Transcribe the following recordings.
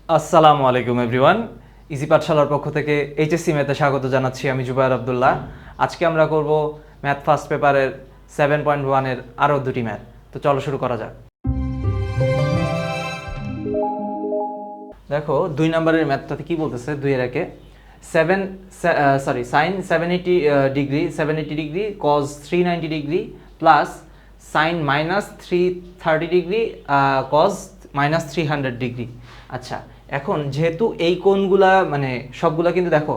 আসসালামু আলাইকুম everyone. Easy পাঠশালার পক্ষ থেকে এইচএসসি ম্যাথে স্বাগত জানাচ্ছি। আমি জুবায়ের আব্দুল্লাহ। আজকে আমরা করব ম্যাথ ফার্স্ট পেপারের 7.1 এর আরও দুটি ম্যাথ। তো চলো শুরু করা যাক। দেখো 2 নম্বরের ম্যাথটাতে কি বলতেছে, 2-এর 1 সাইন 780 ডিগ্রি কজ 390 ডিগ্রি প্লাস সাইন -330 ডিগ্রি কজ -300 ডিগ্রি। আচ্ছা, এখন যেহেতু এই কোণগুলা মানে সবগুলা কিন্তু দেখো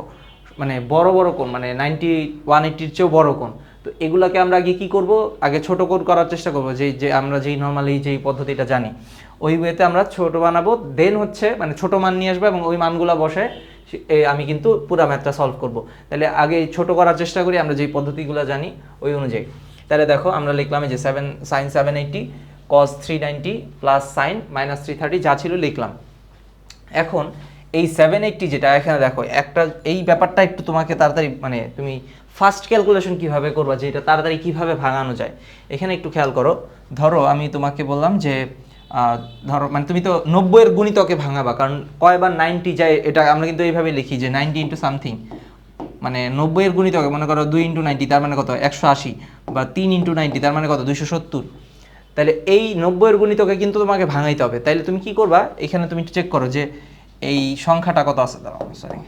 মানে বড় বড় কোণ, মানে 90 180-র চেয়েও বড় কোণ। তো এগুলাকে আমরা আগে কি করব, আগে ছোট কোণ করার চেষ্টা করব, যে আমরা যেই নর্মালি যেই পদ্ধতিটা জানি ওই ওয়েতে আমরা ছোট বানাবো, দেন হচ্ছে মানে ছোট মান নিয়ে আসবো এবং ওই মানগুলো বসে আমি কিন্তু পুরো ম্যাথটা সলভ করব। তাহলে আগে ছোট করার চেষ্টা করি আমরা যেই পদ্ধতিগুলো জানি ওই অনুযায়ী। তাহলে দেখো আমরা লিখলাম যে সাইন 780 কজ 390 প্লাস সাইন -330 যা ছিল লিখলাম। এখন এই 780 যেটা এখানে দেখো একটা এই ব্যাপারটা একটু তোমাকে তাড়াতাড়ি মানে তুমি ফার্স্ট ক্যালকুলেশন কিভাবে করবা, যে এটা তাড়াতাড়ি কিভাবে ভাঙানো যায় এখানে একটু খেয়াল করো। ধরো আমি তোমাকে বললাম যে ধরো মানে তুমি তো 90-এর গুণিতকে ভাঙাবা, কারণ কয়বার 90 যায় এটা আমরা কিন্তু এইভাবে লিখি যে 90 ইন্টু সামথিং, মানে 90-এর গুণিতকে মনে করো 2 ইন্টু 90 তার মানে কত 180, বা 3 ইন্টু 90 তার মানে কত 270। তাহলে এই 90-এর গুণিতকে কিন্তু তোমাকে ভাঙাইতে হবে। তাইলে তুমি কি করবা, এখানে তুমি একটু চেক করো যে এই সংখ্যাটা কত আছে। দাঁড়াও, সরি,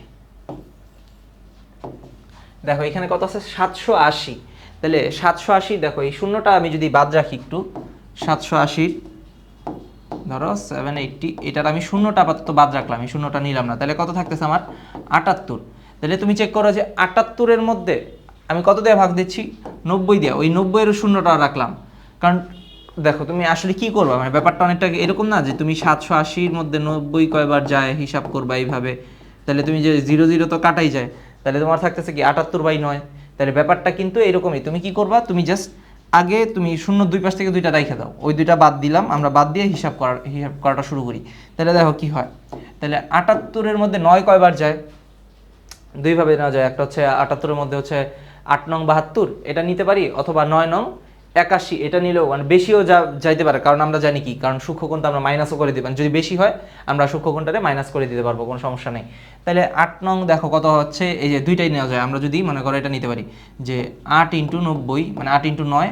দেখো এখানে কত আছে 780। তাহলে 780 দেখো এই শূন্যটা আমি যদি বাদ রাখি একটু, 780 ধরো 780 এটার আমি শূন্যটা আপাতত বাদ রাখলাম, এই শূন্যটা নিলাম না, তাহলে কত থাকতেছে আমার 78। তাহলে তুমি চেক করো যে 78-এর মধ্যে আমি কত দিয়ে ভাগ দিচ্ছি, 90 দিয়ে, ওই 90-এর শূন্যটা রাখলাম। কারণ দেখো তুমি আসলে কি করবা, মানে ব্যাপারটা অনেকটা এরকম না যে তুমি 780-র মধ্যে 90 কয়বার যায় হিসাব করবা এইভাবে, তাহলে তুমি যে 0 0 তো কাটাই যায়, তাহলে তোমার থাকতেছে কি 78/9। তাহলে ব্যাপারটা কিন্তু এরকমই, তুমি কি করবা, তুমি জাস্ট আগে তুমি শূন্য দুই পাশ থেকে দুইটা রেখে দাও, ওই দুইটা বাদ দিলাম আমরা, বাদ দিয়ে হিসাব করাটা শুরু করি। তাহলে দেখো কি হয়, তাহলে 78-এর মধ্যে 9 কয়বার যায়, দুইভাবে নেওয়া যায়। একটা হচ্ছে 78-এর মধ্যে হচ্ছে 8 নং 72 এটা নিতে পারি, অথবা 9 নং 81 এটা নিলেও মানে বেশিও যাইতে পারে, কারণ আমরা জানি কি, কারণ সূক্ষ্মকোণটা আমরা মাইনাসও করে দিবেন, যদি বেশি হয় আমরা সূক্ষ্মকোণটারে মাইনাস করে দিতে পারবো, কোনো সমস্যা নেই। তাহলে 8 নং দেখো কত হচ্ছে, এই যে দুইটাই নেওয়া যায়, আমরা যদি মনে করো এটা নিতে পারি যে 8 ইন্টু 90 মানে 8 ইন্টু 9,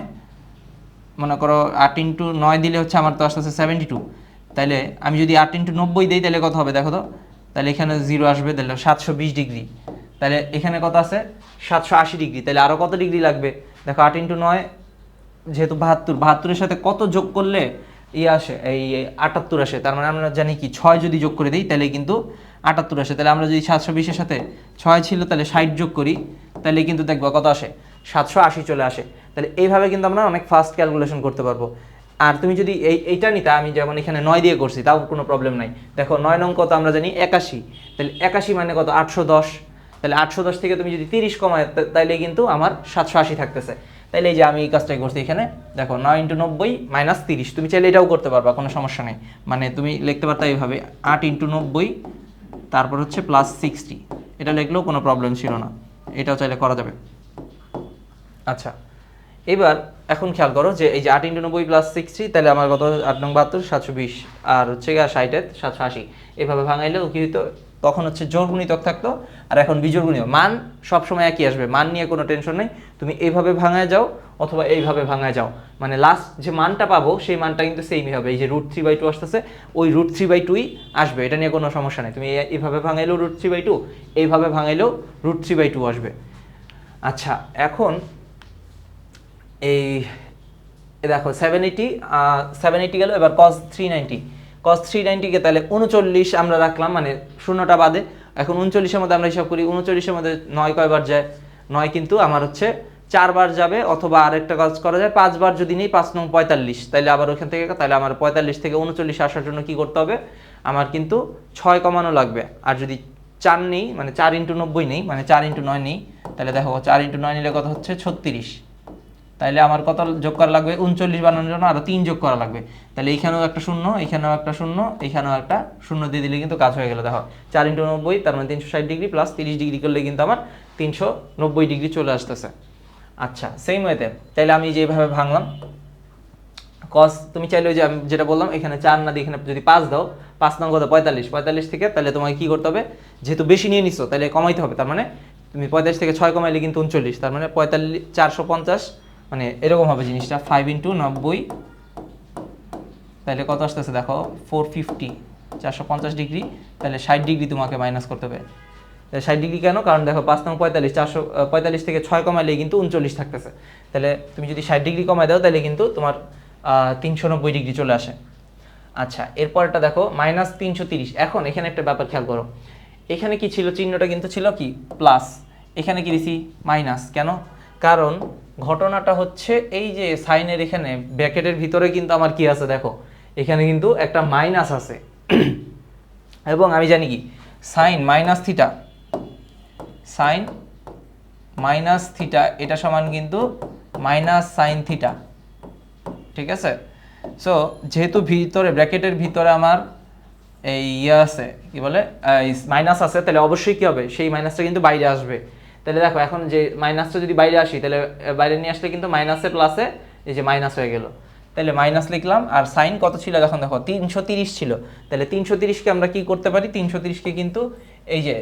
মনে করো 8 ইন্টু 9 দিলে হচ্ছে আমার তো আসতেছে 72। তাহলে আমি যদি 8 ইন্টু 90 দিই তাহলে কত হবে দেখো তো, তাহলে এখানে 0 আসবে, তাহলে 720 ডিগ্রি। তাহলে এখানে কত আছে 780 ডিগ্রি, তাহলে আরও কত ডিগ্রি লাগবে দেখো, 8 ইন্টু 9 যেহেতু 72-এর সাথে কত যোগ করলে আসে, এই 78 আসে, তার মানে আমরা জানি কি 6 যদি যোগ করে দিই তাহলে কিন্তু 78 আসে। তাহলে আমরা যদি 720-এর সাথে 6 ছিল তাহলে 60 যোগ করি, তাহলে কিন্তু দেখবো কত আসে 780 চলে আসে। তাহলে এইভাবে কিন্তু আমরা অনেক ফাস্ট ক্যালকুলেশন করতে পারবো। আর তুমি যদি এইটা নিতে, আমি যেমন এখানে 9 দিয়ে করছি তাও কোনো প্রবলেম নাই। দেখো 9 নং কত আমরা জানি 81, তাহলে 81 মানে কত 810, তাহলে 810 থেকে তুমি যদি 30 কমায় তাইলে কিন্তু আমার 780 থাকতেছে। তাইলে এই যে আমি এই কাজটাই করছি এখানে, দেখো 9 ইন্টু 90 মাইনাস 30, তুমি চাইলে এটাও করতে পারবা, কোনো সমস্যা নেই। মানে তুমি লিখতে পারতা এইভাবে 8 ইন্টু 90 তারপর হচ্ছে প্লাস 60, এটা লিখলেও কোনো প্রবলেম ছিল না, এটাও চাইলে করা যাবে। আচ্ছা, এবার এখন খেয়াল করো যে এই যে 8 ইন্টু 90 প্লাস 60, তাহলে আমার কত 8 নং 72 720, আর হচ্ছে 60 780, এভাবে ভাঙাইলেও কি হতো, তখন হচ্ছে জোড় গুণিতক থাকতো, আর এখন বিজোড় গুণিতক। মান সবসময় একই আসবে, মান নিয়ে কোনো টেনশন নেই, তুমি এইভাবে ভাঙায় যাও অথবা এইভাবে ভাঙায় যাও, মানে লাস্ট যে মানটা পাবো সেই মানটা কিন্তু সেমই হবে। এই যে √3/2 আসতেছে, ওই √3/2ই আসবে, এটা নিয়ে কোনো সমস্যা নেই। তুমি এইভাবে ভাঙাইলেও √3/2, এইভাবে ভাঙাইলেও √3/2 আসবে। আচ্ছা, এখন এই দেখো 780 গেল, এবার cos 390 তাহলে 39 আমরা রাখলাম, মানে শূন্যটা বাদে। এখন 39-এর মধ্যে আমরা হিসাব করি, 39-এর মধ্যে 9 কয়বার যায়, 9 কিন্তু আমার হচ্ছে 4 বার যাবে, অথবা আরেকটা কাজ করা যায় 5 বার যদি নেই, 5 নং 45, তাহলে আবার ওইখান থেকে, তাহলে আমার 45 থেকে 39 আসার জন্য কি করতে হবে, আমার কিন্তু 6 কমানো লাগবে। আর যদি 4 নেই, মানে 4 ইন্টু 90 নেই, মানে 4 ইন্টু 9 নেই, তাহলে দেখো 4 ইন্টু 9 নিলে কত হচ্ছে 36, তাইলে আমার কত যোগ করা লাগবে 39 বানানোর জন্য আরও 3 যোগ করা লাগবে। তাহলে এইখানেও একটা শূন্য, এইখানেও একটা শূন্য, এইখানেও একটা শূন্য দিয়ে দিলে কিন্তু কাজ হয়ে গেল। দেখো 4 ইন্টু 90 তার মানে 360 ডিগ্রি প্লাস 30 ডিগ্রি করলে কিন্তু আমার 390 ডিগ্রি চলে আসতেছে। আচ্ছা, সেম ওয়েতে তাইলে আমি যেভাবে ভাঙলাম কস, তুমি চাইলে ওই যে আমি যেটা বললাম এখানে 4 না দিয়ে এখানে যদি 5 দাও, 5 নং কত 45, 45 থেকে তাহলে তোমাকে কি করতে হবে, যেহেতু বেশি নিয়ে নিছো তাহলে কমাইতে হবে, তার মানে তুমি 45 থেকে 6 কমাইলে কিন্তু 39, তার মানে 45 450, মানে এরকম হবে জিনিসটা। 5 × 90 তাহলে কত আসতেছে দেখো 450, 450 ডিগ্রি, তাহলে 60 ডিগ্রি তোমাকে মাইনাস করতে হবে। 60 ডিগ্রি কেন, কারণ দেখো 5 নং 45, 445 থেকে 6 কমাইলে কিন্তু 39 থাকতেছে, তাহলে তুমি যদি 60 ডিগ্রি কমাই দাও তাহলে কিন্তু তোমার 390 ডিগ্রি চলে আসে। আচ্ছা, এরপরটা দেখো -330। এখন এখানে একটা ব্যাপার খেয়াল করো, এখানে কি ছিল, চিহ্নটা কিন্তু ছিল কি প্লাস, এখানে কি দিছি মাইনাস, কেন, কারণ ঘটনাটা হচ্ছে এই যে সাইনের এখানে ব্র্যাকেটের ভিতরে কিন্তু আমার কি আছে দেখো, এখানে কিন্তু একটা মাইনাস আছে এবং আমি জানি কি sine minus theta, sine minus theta এটা সমান কিন্তু মাইনাস সাইন থিটা, ঠিক আছে। সো যেহেতু ভিতরে ব্র্যাকেটের ভিতরে আমার এই ইয়ে আছে কি বলে মাইনাস আছে, তাহলে অবশ্যই কি হবে, সেই মাইনাসটা কিন্তু বাইরে আসবে। তাহলে দেখো এখন যে মাইনাসটা যদি বাইরে আসি, তাহলে বাইরে নিয়ে আসলে কিন্তু মাইনাসে প্লাসে এই যে মাইনাস হয়ে গেল, তাহলে মাইনাস লিখলাম। আর সাইন কত ছিল এখন দেখো 330 ছিল, তাহলে 330কে আমরা কি করতে পারি, 330কে কিন্তু এই যে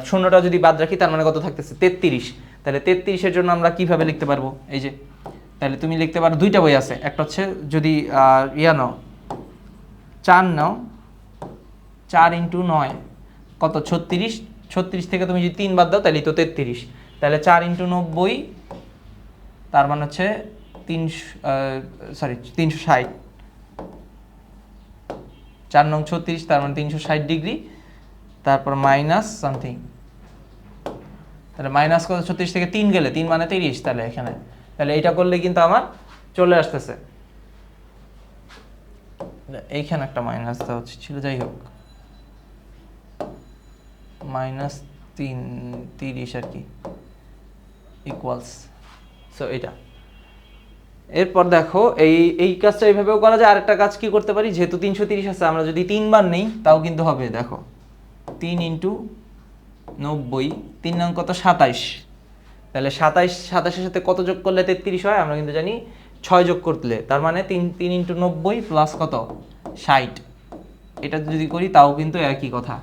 শূন্যটা যদি বাদ রাখি তার মানে কত থাকতেছে 33, তাহলে 33-এর জন্য আমরা কিভাবে লিখতে পারবো, এই যে তাহলে তুমি লিখতে পারো, দুইটা বই আছে, একটা হচ্ছে যদি নাও 4 নাও, 4 × 9 কত 36, 36 থেকে তুমি যদি 3 বাদ দাও তাহলে তো 33, তাহলে 4 × 90 তার মানে হচ্ছে 360, 4 নং 36 তার মানে 360 ডিগ্রি, তারপর মাইনাস সামথিং, তাহলে মাইনাস কত 36 থেকে 3 গেলে 3 মানে 30, তাহলে এখানে তাহলে এটা করলে কিন্তু আমার চলে আসতেছে, এইখানে একটা মাইনাস দেওয়া উচিত ছিল, যাই হোক -330 আর কি ইকুয়ালস, সো এটা। এরপর দেখো এই কাজটা এইভাবেও করা যায়। আরেকটা কাজ কি করতে পারি, যেহেতু 330 আছে আমরা যদি 3 বার নেই তাও কিন্তু হবে, দেখো 3 × 90, 3 নং কত 27, তাহলে 27 এর সাথে কত যোগ করলে 33 হয়, আমরা কিন্তু জানি 6 যোগ করলে, তার মানে 3 × 90 প্লাস কত 60, এটা যদি করি তাও কিন্তু একই কথা।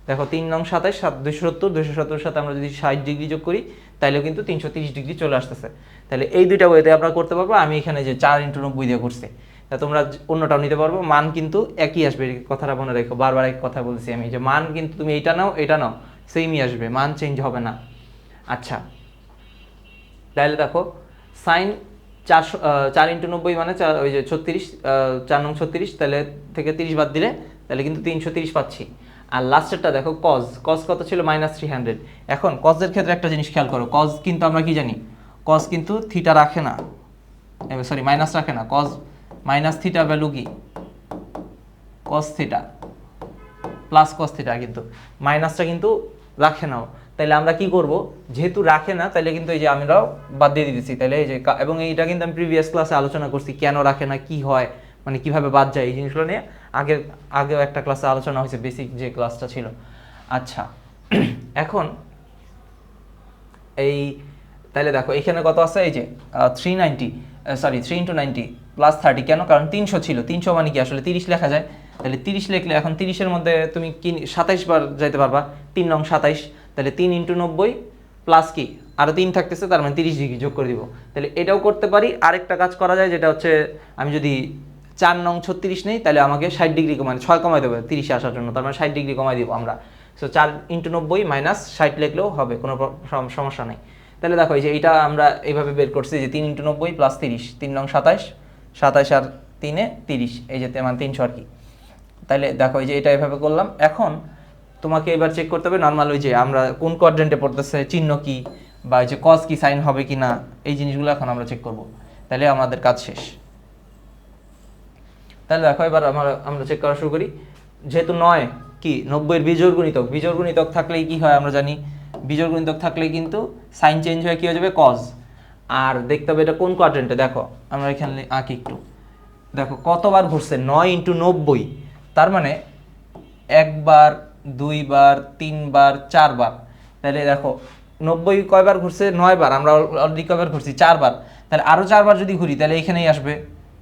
দেখো 3 নং 27, 270 সাথে আমরা যদি 60 ডিগ্রি যোগ করি তাহলেও কিন্তু 330 ডিগ্রি চলে আসতেছে। তাহলে এই দুইটা ওয়েতে আমরা করতে পারবো। আমি এখানে যে 4 × 90 দিয়ে করছি, তা তোমরা অন্যটাও নিতে পারবো, মান কিন্তু একই আসবে, কথাটা মনে রেখো, বারবার এক কথা বলছি আমি, যে মান কিন্তু তুমি এইটা নাও এটা নাও সেমই আসবে, মান চেঞ্জ হবে না। আচ্ছা, তাহলে দেখো সাইন 4 × 90 মানে ওই যে 36, 4 নং 36, তাহলে থেকে 30 বাদ দিলে তাহলে কিন্তু 330 পাচ্ছি। আর লাস্টেরটা দেখো কজ কত ছিল -300। এখন কজের ক্ষেত্রে একটা জিনিস খেয়াল করো, কজ কিন্তু আমরা কি জানি, কজ কিন্তু থিটা রাখে না, সরি মাইনাস রাখে না, কজ মাইনাস থিটা ভ্যালু কি cos theta plus cos theta, কিন্তু মাইনাসটা কিন্তু রাখে না। তাহলে আমরা কি করব, যেহেতু রাখে না তাহলে কিন্তু এই যে আমরাও বাদ দিয়ে দিতেছি, তাহলে এই যে, এবং এইটা কিন্তু আমি প্রিভিয়াস ক্লাসে আলোচনা করছি কেন রাখে না, কি হয়, মানে কিভাবে বাদ যায়, এই জিনিসগুলো নিয়ে আগেও একটা ক্লাসে আলোচনা হয়েছে, বেসিক যে ক্লাসটা ছিল। আচ্ছা, এখন এই তাহলে দেখো এখানে কত আছে, এই যে 3 × 90 প্লাস 30, কেন, কারণ 300 ছিল, 300 মানে কি আসলে 30 লেখা যায়, তাহলে 30 লিখলে এখন 30-এর মধ্যে তুমি কি 27 বার যাইতে পারবা, 3 নং 27, তাহলে 3 × 90 প্লাস কি আরও 3 থাকতেছে, তার মানে 30 ডিগ্রি যোগ করে দিব। তাহলে এটাও করতে পারি। আরেকটা কাজ করা যায়, যেটা হচ্ছে আমি যদি 4 নং 36 নেই তাহলে আমাকে 60 ডিগ্রি মানে 6 কমাই দেবে 30-এ আসার জন্য, তার মানে 60 ডিগ্রি কমাই দিব আমরা। সো 4 × 90 মাইনাস 60 লিখলেও হবে, কোনো সমস্যা নেই। তাহলে দেখো এই যে এইটা আমরা এইভাবে বের করছি, যে 3 × 90 প্লাস 30, 3 নং 27, 27 আর 3-এ 30, এই যে মানে 300 আর কি। তাহলে দেখো এই যে এটা এভাবে করলাম। এখন তোমাকে এবার চেক করতে হবে নর্মাল ওই যে আমরা কোন কোয়াড্রেন্টে পড়তেছে, চিহ্ন কি, বা ওই যে কস কি, সাইন হবে কি না, এই জিনিসগুলো এখন আমরা চেক করব, তাহলে আমাদের কাজ শেষ। তাহলে দেখো এবার আমরা চেক করা শুরু করি। যেহেতু 9 কি 90-এর বিজোড় গুণিতক থাকলেই কি হয় আমরা জানি, বিজোড় গুণিতক থাকলেই কিন্তু সাইন চেঞ্জ হয়ে কি হয়ে যাবে কজ। আর দেখতে হবে এটা কোন কোয়াড্রেন্টে, দেখো আমরা এখানে আঁকি একটু, দেখো কতবার ঘুরছে 9 × 90, তার মানে 1 বার 2 বার 3 বার 4 বার, তাহলে দেখো 90 কয়বার ঘুরছে 9 বার, আমরা অলরেডি কয়বার ঘুরছি 4 বার, তাহলে আরও 4 বার যদি ঘুরি তাহলে এখানেই আসবে,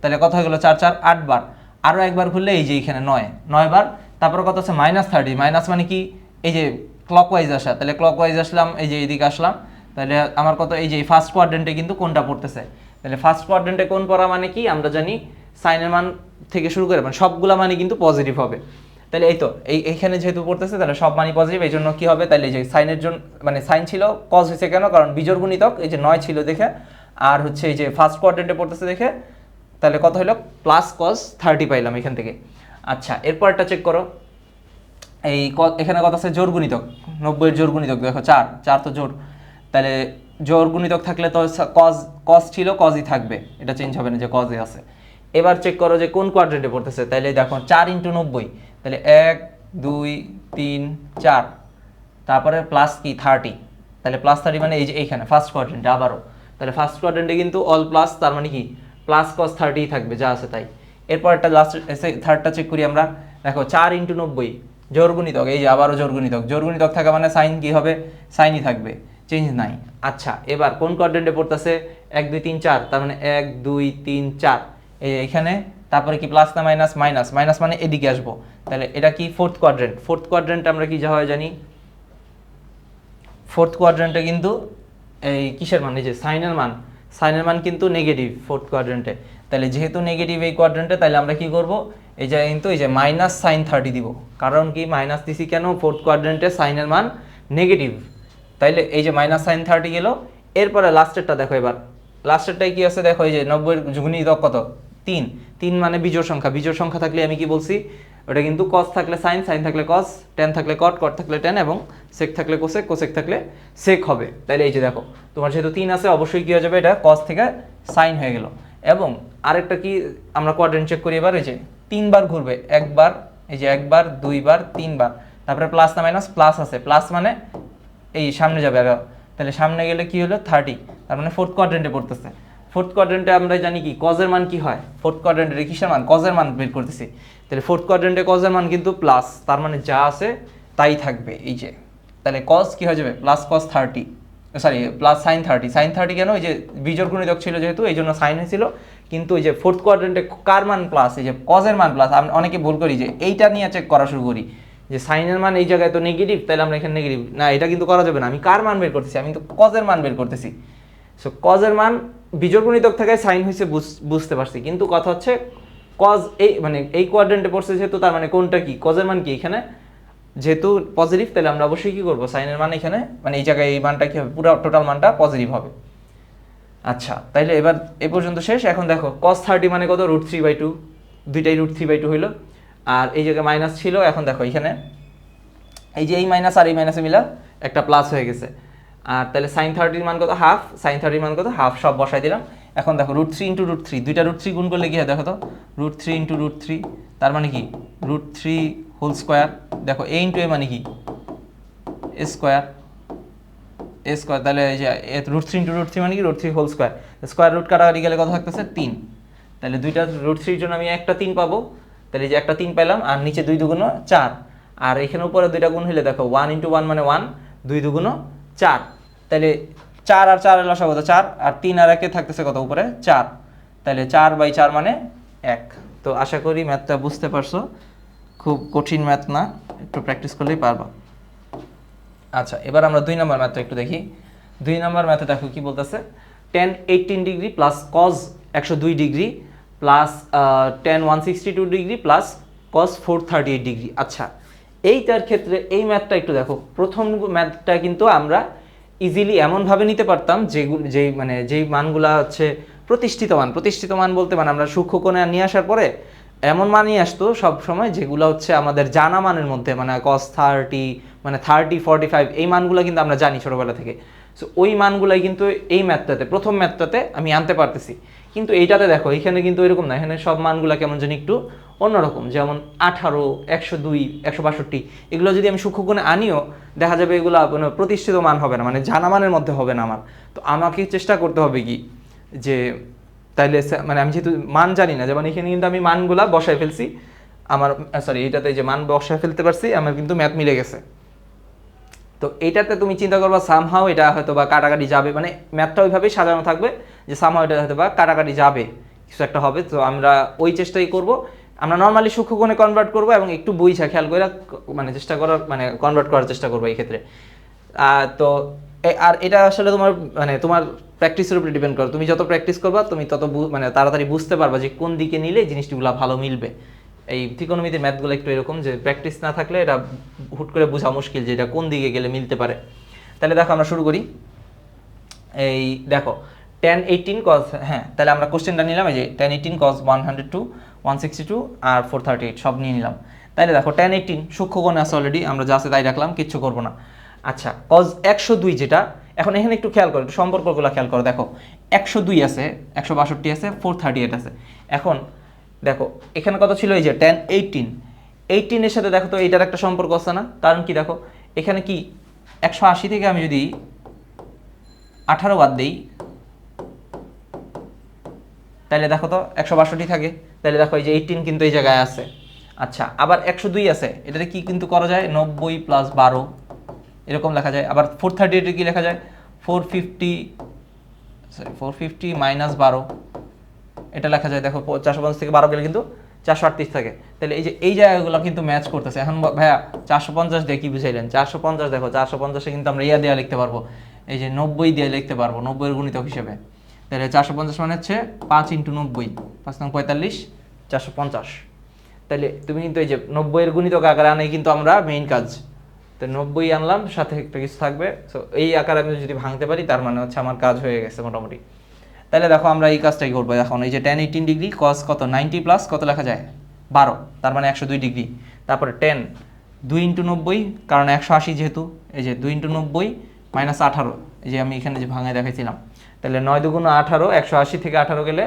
তাহলে কত হয়ে গেল 4 × 4 = 8 বার, আরও একবার ঘুরলে এই যে এখানে 9 বার, তারপরে কত আছে -30, মাইনাস মানে কি এই যে ক্লকওয়াইজ আসা, তাহলে ক্লকওয়াইজ আসলাম, এই যে এইদিকে আসলাম, তাহলে আমার কত এই যে ফার্স্ট কোয়াড্রেন্টে কিন্তু কোনটা পড়তেছে, তাহলে ফার্স্ট কোয়াড্রেন্টে কোন পড়া মানে কি আমরা জানি সাইনের মান থেকে শুরু করে মানে সবগুলা মানে কিন্তু পজিটিভ হবে। তাহলে এই তো এইখানে যেহেতু পড়তেছে তাহলে সব মানই পজিটিভ, এই জন্য কি হবে তাহলে এই যে সাইনের জন্য মানে সাইন ছিল কজ হয়েছে কেন, কারণ বিজোড় গুণিতক এই যে 9 ছিল দেখে, আর হচ্ছে এই যে ফার্স্ট কোয়াড্রেন্টে পড়তেছে দেখে, তাহলে কত হলো +cos30 পাইলাম এখান থেকে। আচ্ছা এরপরটা চেক করো, এই এখানে কত আছে জোড় গুণিতক, 90 এর জোড় গুণিতক দেখো 4 তো জোড়, তাহলে জোড় গুণিতক থাকলে তো কজ ছিল কজই থাকবে, এটা চেঞ্জ হবে না যে কজই আছে। এবার চেক করো যে কোন কোয়াড্রেন্টে পড়তেছে, তাহলে দেখো 4 × 90, তাহলে 1 2 3 4, তারপরে প্লাস কি 30, তাহলে +30 মানে এই যে এইখানে ফার্স্ট কোয়াড্রেন্টে আবারও, তাহলে ফার্স্ট কোয়াড্রেন্টে কিন্তু অল প্লাস, তার মানে কি +cos30 থাকবে যা আছে তাই। এরপর একটা লাস্ট থার্ডটা চেক করি আমরা, দেখো 4 × 90 জোড় গুণিতক, এই যে আবারও জোড় গুণিতক, জোড় গুণিতক থাকা মানে সাইন কি হবে, সাইনই থাকবে, চেঞ্জ নাই। আচ্ছা এবার কোন কোয়াড্রেন্টে পড়তেছে 1 2 3 4, তার মানে 1 2 3 4 এইখানে, তারপরে কি প্লাস না মাইনাস, মাইনাস মানে এদিকে আসবো, তাহলে এটা কি ফোর্থ কোয়াড্রেন্ট, ফোর্থ কোয়াড্রেন্ট আমরা কি যা হয় জানি, ফোর্থ কোয়াড্রেন্টে কিন্তু এই কিসের মান, এই যে সাইনের মান কিন্তু নেগেটিভ ফোর্থ কোয়াড্রেন্টে, তাহলে যেহেতু নেগেটিভ এই কোয়াড্রেন্টে তাহলে আমরা কি করব, এই যে কিন্তু এই যে -sin30 দিব, কারণ কি মাইনাস দিছি কেন, ফোর্থ কোয়াড্রেন্টে সাইনের মান নেগেটিভ, তাইলে এই যে -sin30 গেল। এরপরে লাস্টেরটা দেখো, এবার লাস্টেরটাই কি আছে দেখো, এই যে 90 এর গুণিতক কত 3 মানে বিজোড় সংখ্যা থাকলে আমি কি বলছি, ওটা কিন্তু cos থাকলে sin, sin থাকলে cos, tan থাকলে cot, cot থাকলে tan এবং sec থাকলে cosec, cosec থাকলে sec হবে। তাহলে এই যে দেখো তোমার যেহেতু 3 আছে অবশ্যই কি হয়ে যাবে, এটা cos থেকে sin হয়ে গেল। এবং আরেকটা কি আমরা কোয়াড্রেন্ট চেক করি, এবার এই যে 3 বার ঘুরবে, একবার এই যে একবার 2 বার 3 বার, তারপরে প্লাস না মাইনাস, প্লাস আছে, প্লাস মানে এই সামনে যাবে, তাহলে সামনে গেলে কি হলো 30, তার মানে ফোর্থ কোয়াড্রেন্টে পড়তেছে। ফোর্থ কোয়াড্রেন্টে আমরা জানি কি কজের মান কি হয়, ফোর্থ কোয়াড্রেন্টে কিসের মান, কজের মান বের করতেছি, তাহলে ফোর্থ কোয়াড্রেন্টে কজের মান কিন্তু প্লাস, তার মানে যা আছে তাই থাকবে এই যে, তাহলে কজ কি হয়ে যাবে +cos30, সরি +sin30 কেন, এই যে বিজোড় গুণিতক ছিল যেহেতু এই জন্য সাইন হয়েছিল, কিন্তু এই যে ফোর্থ কোয়াড্রেন্টে কার মান প্লাস, এই যে কজের মান প্লাস, আমি অনেকে ভুল করি যে এইটা নিয়ে চেক করা শুরু করি যে সাইনের মান এই জায়গায় তো নেগেটিভ, তাহলে আমরা এখানে নেগেটিভ না, এটা কিন্তু করা যাবে না, আমি কার মান বের করতেছি, আমি তো কজের মান বের করতেছি। সো কজের মান বিজোড় গুণিতক থেকে সাইন হয়েছে বুঝতে পারছি, কিন্তু কথা হচ্ছে কজ এই মানে এই কোয়াড্রেন্টে পড়ছে যেহেতু, তার মানে কোনটা কি কজের মান কি এখানে যেহেতু পজিটিভ, তাহলে আমরা অবশ্যই কি করব সাইনের মান এখানে মানে এই জায়গায় এই মানটা কি হবে, পুরো টোটাল মানটা পজিটিভ হবে। আচ্ছা তাইলে এবার এ পর্যন্ত শেষ। এখন দেখো cos30 মানে কত, √3/2, দুইটাই √3/2 হইলো, আর এই জায়গায় মাইনাস ছিল, এখন দেখো এখানে এই যে এই মাইনাস আর এই মাইনাসে মিলা একটা প্লাস হয়ে গেছে, আর তাহলে sin30 মান কত হাফ, sin30 মান কত হাফ, সব বসাই দিলাম। এখন দেখো √3 × √3, দুইটা √3 গুণ করলে কি হয় দেখো তো, √3 × √3, তার মানে কি √3 হোল স্কোয়ার, দেখো a × a মানে কি a স্কোয়ার, তাহলে এই যে √3 × √3 মানে কি √3 হোল স্কোয়ার, স্কোয়ার রুট কাটাকাটি গেলে কত থাকতেছে 3, তাহলে দুইটা √3 এর জন্য আমি একটা 3 পাবো, তাহলে এই যে একটা 3 পেলাম, আর নিচে 2 2 4, আর এখানে উপরে দুইটা গুণ হলে দেখো 1 × 1 মানে 1, 2 2 4, তাহলে 4 আর 4 এর লসাগু কত 4, আর 3 আর 1 এ থাকতেছে কত উপরে 4, তাহলে 4/4 মানে 1। তো আশা করি ম্যাথটা বুঝতে পারছো, খুব কঠিন ম্যাথ না, একটু প্র্যাকটিস করলেই পারবা। আচ্ছা এবার আমরা 2 নম্বর ম্যাথটা একটু দেখি। 2 নম্বর ম্যাথে দেখো কি বলতেছে, tan 18 degree plus cos 102 degree plus tan 162 degree plus cos 438 degree. আচ্ছা এইটার ক্ষেত্রে এই ম্যাথটা একটু দেখো, প্রথম ম্যাথটা কিন্তু আমরা ইজিলি এমনভাবে নিতে পারতাম যেই মানগুলা হচ্ছে প্রতিষ্ঠিত মান বলতে মানে আমরা সূক্ষ্মকোণে নিয়ে আসার পরে এমন মানই আসতো সব সময় যেগুলো হচ্ছে আমাদের জানা মানের মধ্যে, মানে cos 30 মানে 30 45 এই মানগুলো কিন্তু আমরা জানি ছোটবেলা থেকে। সো ওই মানগুলাই কিন্তু এই ম্যাথটাতে প্রথম ম্যাথটাতে আমি আনতে পারতেছি, কিন্তু এইটাতে দেখো এখানে কিন্তু এরকম না, এখানে সব মানগুলো কেমন জানি একটু অন্যরকম, যেমন 18 102 162 এগুলো যদি আমি সূক্ষ্মকোণে আনিও দেখা যাবে এগুলো প্রতিষ্ঠিত মান হবে না, মানে জানা মানের মধ্যে হবে না আমার। তো আমাকে চেষ্টা করতে হবে কি যে তাইলে মানে আমি যেহেতু মান জানি না, যেমন এখানে কিন্তু আমি মানগুলা বসায় ফেলছি, আমার সরি এইটাতে যে মান বসায় ফেলতে পারছি, আমার কিন্তু ম্যাথ মিলে গেছে। তো এইটাতে তুমি চিন্তা করবা সামহাও এটা হয়তো বা কাটাকাটি যাবে, মানে ম্যাথটা ওইভাবেই সাজানো থাকবে যে সামহাও এটা হয়তো বা কাটাকাটি যাবে, কিছু একটা হবে। তো আমরা ওই চেষ্টাই করব, আমরা নর্মালি সূক্ষ্মকোণে কনভার্ট করব এবং একটু বুঝা খেয়াল করে মানে চেষ্টা করার মানে কনভার্ট করার চেষ্টা করবো এই ক্ষেত্রে। তো আর এটা আসলে তোমার মানে তোমার প্র্যাকটিসের উপরে ডিপেন্ড করে, তুমি যত প্র্যাকটিস করবা তুমি তত মানে তাড়াতাড়ি বুঝতে পারবা যে কোন দিকে নিলে জিনিসগুলো ভালো মিলবে। এই ত্রিকোণমিতির ম্যাথগুলো একটু এরকম যে প্র্যাকটিস না থাকলে এটা হুট করে বোঝা মুশকিল যে এটা কোন দিকে গেলে মিলতে পারে। তাহলে দেখো আমরা শুরু করি। এই দেখো tan 18 cos, হ্যাঁ তাহলে আমরা কোশ্চেনটা নিলাম এই যে tan 18 cos 102 162 আর 438 সব নিয়ে নিলাম। তাহলে দেখো tan 18 সূক্ষ্মকোণে আছে অলরেডি, আমরা যা আছে তাই রাখলাম, কিচ্ছু করবো না। আচ্ছা cos 102 যেটা, এখন এখানে একটু খেয়াল করো, একটু সম্পর্কগুলো খেয়াল করো। দেখো 102 আছে, 162 আছে, 438 আছে। এখন দেখো এখানে কত ছিল, এই যে tan 18 এর সাথে দেখো তো এইটার একটা সম্পর্ক আছে না? কারণ কি দেখো এখানে কি 180 থেকে আমি যদি 18 বাদ দিই তাহলে দেখো তো 162 থাকে, তাহলে দেখো এই যে 18 কিন্তু এই জায়গায় আছে। আচ্ছা আবার 102 আছে, এটাতে কি কিন্তু করা যায় 90 প্লাস 12 এরকম লেখা যায়। আবার 438 কি লেখা যায় 450 মাইনাস 12 এটা লেখা যায়। দেখো 450 থেকে 12 গেলে কিন্তু 438 থাকে। তাহলে এই যে এই জায়গাগুলো কিন্তু ম্যাচ করতেছে। এখন ভাইয়া 450 দিয়ে কি বুঝাইলেন? 450 দেখো 450 কিন্তু আমরা ইয়া দেওয়া লিখতে পারবো, এই যে 90 দিয়ে লিখতে পারবো 90 এর গুণিতক হিসেবে। তাহলে 450 মানে হচ্ছে 5 × 90, 5 × 45 450। তাহলে তুমি কিন্তু এই যে 90 এর গুণিতক আকারে আনাই কিন্তু আমরা মেইন কাজ। তো 90 আনলাম, সাথে একটা কিছু থাকবে, সো এই আকারে আমি যদি ভাঙতে পারি তার মানে হচ্ছে আমার কাজ হয়ে গেছে মোটামুটি। তাহলে দেখো আমরা এই কাজটাই করবো এখন। এই যে tan 18 ডিগ্রি cos কত 90 প্লাস কত লেখা যায় 12, তার মানে 102 ডিগ্রি। তারপরে tan 2 × 90 কারণ 180 যেহেতু, এই যে 2 × 90 মাইনাস 18, এই যে আমি এখানে যে ভাঙায় দেখাইছিলাম। তাহলে 9 × 18, 180 থেকে 18 গেলে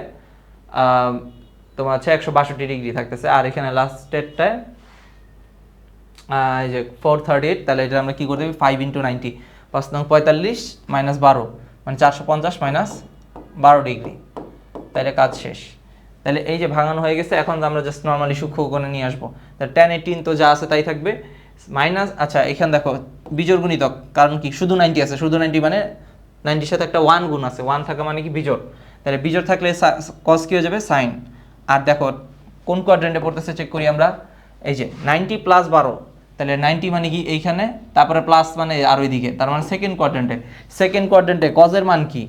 তোমার হচ্ছে 162 ডিগ্রি থাকতেছে। আর এখানে লাস্টেরটায় এই যে 438, তাহলে এটা আমরা কি করে দেবো 5 × 90, 5 × 45 মাইনাস 12 মানে 450 মাইনাস 12 ডিগ্রি। তাহলে কাজ শেষ। তাহলে এই যে ভাঙানো হয়ে গেছে, এখন আমরা জাস্ট নর্মালি সূক্ষ্মকোণে নিয়ে আসবো। তাহলে tan 18 তো যা আছে তাই থাকবে মাইনাস, আচ্ছা এখানে দেখো বিজোড় গুণিতক, কারণ কি শুধু 90 আছে, শুধু 90 মানে 90 সাথে একটা 1 গুণ আছে, 1 থাকা মানে কি বিজোড়। তাহলে বিজোড় থাকলে cos কি হয়ে যাবে সাইন। আর দেখো কোন কোয়াড্রেন্টে পড়তেছে চেক করি আমরা, এই যে 90 প্লাস 12, তাহলে 90 মানে কি এইখানে, তারপরে প্লাস মানে আর ওইদিকে, তার মানে সেকেন্ড কোয়াড্রেন্টে কজের মান কি,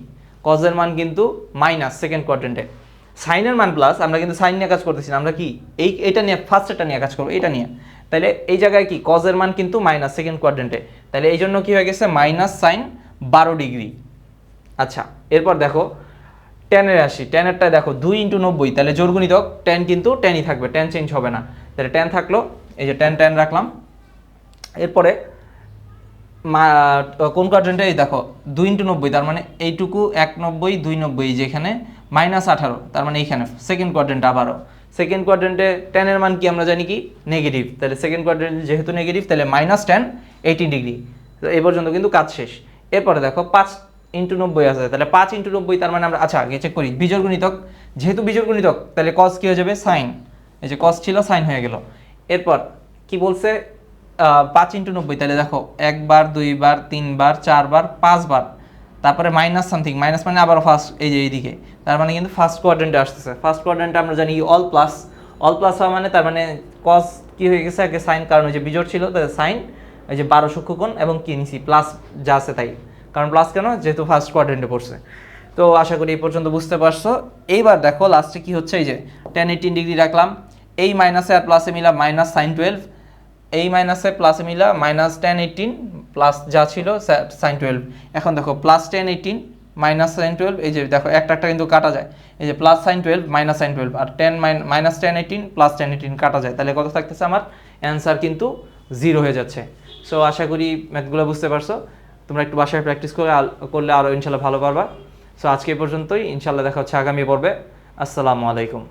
কজের মান কিন্তু মাইনাস সেকেন্ড কোয়াড্রেন্টে। সাইনের মান প্লাস, আমরা কিন্তু সাইন নিয়ে কাজ করতেছি না, আমরা কি এইটা নিয়ে ফার্স্টটা নিয়ে কাজ করবো, এটা নিয়ে। তাহলে এই জায়গায় কি কজের মান কিন্তু মাইনাস সেকেন্ড কোয়াড্রেন্টে, তাহলে এই জন্য কি হয়ে গেছে মাইনাস সাইন 12 ডিগ্রি। আচ্ছা এরপর দেখো ট্যানের আসি, ট্যানেরটা দেখো 2 × 90, তাহলে জোড় গুণিতক ট্যান কিন্তু ট্যানই থাকবে, ট্যান চেঞ্জ হবে না। তাহলে ট্যান থাকলো, এই যে ট্যান রাখলাম। এরপরে কোন কোয়াড্রেন্টে এই দেখো 2 × 90, তার মানে এইটুকু 190 290, যেখানে মাইনাস 18, তার মানে এইখানে সেকেন্ড কোয়াড্রেন্ট। আবারও সেকেন্ড কোয়াড্রেন্টে ট্যানের মান কি আমরা জানি কি নেগেটিভ, তাহলে সেকেন্ড কোয়াড্রেন্ট যেহেতু নেগেটিভ তাহলে মাইনাস ট্যান 18 ডিগ্রি। তো এই পর্যন্ত কিন্তু কাজ শেষ। এরপরে দেখো 5 × 90 আছে, তাহলে 5 × 90, তার মানে আমরা আচ্ছা আগে চেক করি বিজোড় গুণিতক, যেহেতু বিজোড় গুণিতক তাহলে cos কি হয়ে যাবে সাইন, এই যে cos ছিল সাইন হয়ে গেল। এরপর কি বলছে 5 × 90, তাহলে দেখো 1 বার 2 বার 3 বার 4 বার 5 বার, তারপরে মাইনাস সামথিং, মাইনাস মানে আবার ফার্স্ট, এই যে এইদিকে, তার মানে কিন্তু ফার্স্ট কোয়াড্রেন্টে আসতেছে। ফার্স্ট কোয়াড্রেন্টে আমরা জানি অল প্লাস হওয়া মানে তার মানে cos কি হয়ে গেছে আগে সাইন, কারণ ওই যে বিজোড় ছিল তাহলে সাইন, এই যে 12 সূক্ষ্মকোণ এবং কি নিছি প্লাস যা আছে তাই, কারণ প্লাস কেন যেহেতু ফার্স্ট কোয়াড্রেন্টে পড়ছে। তো আশা করি এই পর্যন্ত বুঝতে পারছো। এইবার দেখো লাস্টে কি হচ্ছে, এই যে tan 18 ডিগ্রি রাখলাম, এই মাইনাসে আর প্লাসে মিলা মাইনাস সাইন 12, এই মাইনাসে প্লাসে মিলা মাইনাস tan 18 প্লাস যা ছিল সাইন 12। এখন দেখো প্লাস tan 18 মাইনাস সাইন 12, এই যে দেখো একটা কিন্তু কাটা যায়, এই যে প্লাস সাইন 12 মাইনাস সাইন 12, আর মাইনাস tan 18 প্লাস tan 18 কাটা যায়, তাহলে কত থাকতেছে আমার অ্যান্সার কিন্তু 0 হয়ে যাচ্ছে। সো আশা করি ম্যাথগুলো বুঝতে পারছো, তোমরা একটু বাসায় প্র্যাকটিস করলে আরও ইনশাল্লাহ ভালো পারবা। সো আজকে এই পর্যন্তই, ইনশাল্লাহ দেখা হচ্ছে আগামী পর্বে। আসসালামু আলাইকুম।